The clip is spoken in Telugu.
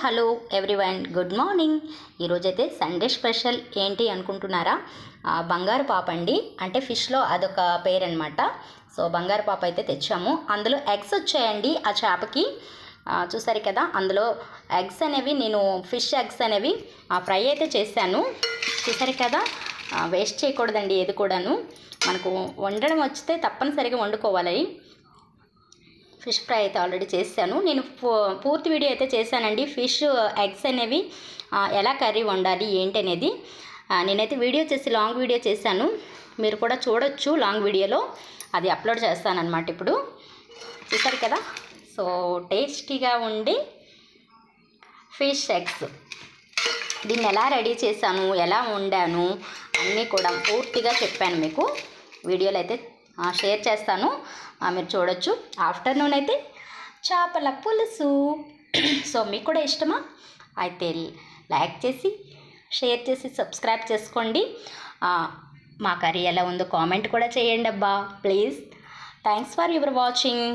Hello everyone, good morning. ఈరోజైతే సండే స్పెషల్ ఏంటి అనుకుంటున్నారా? బంగారు పాప అండి. అంటే ఫిష్లో అదొక పేరు అనమాట. సో బంగారు పాప అయితే తెచ్చాము. అందులో ఎగ్స్ వచ్చాయండి ఆ చేపకి. చూసారు కదా, అందులో ఎగ్స్ అనేవి నేను ఫిష్ ఎగ్స్ అనేవి ఫ్రై అయితే చేశాను. చూసారు కదా, వేస్ట్ చేయకూడదండి ఏది కూడాను. మనకు వండడం వచ్చితే తప్పనిసరిగా వండుకోవాలి. ఫిష్ ఫ్రై అయితే ఆల్రెడీ చేశాను. నేను పూర్తి వీడియో అయితే చేశానండి. ఫిష్ ఎగ్స్ అనేవి ఎలా కర్రీ వండాలి ఏంటి అనేది నేనైతే వీడియో చేసి లాంగ్ వీడియో చేశాను. మీరు కూడా చూడొచ్చు లాంగ్ వీడియోలో. అది అప్లోడ్ చేస్తానన్నమాట ఇప్పుడు. చూసారు కదా, సో టేస్టీగా ఉండి ఫిష్ ఎగ్స్, దీన్ని ఎలా రెడీ చేశాను, ఎలా వండాను అన్నీ కూడా పూర్తిగా చెప్పాను మీకు. వీడియోలో అయితే షేర్ చేస్తాను, మీరు చూడొచ్చు. ఆఫ్టర్నూన్ అయితే చేపల పులుసు. సో మీకు కూడా ఇష్టమా? అయితే లైక్ చేసి షేర్ చేసి సబ్స్క్రైబ్ చేసుకోండి. మా కర్రీ ఎలా ఉందో కామెంట్ కూడా చేయండి అబ్బా please. Thanks for your watching.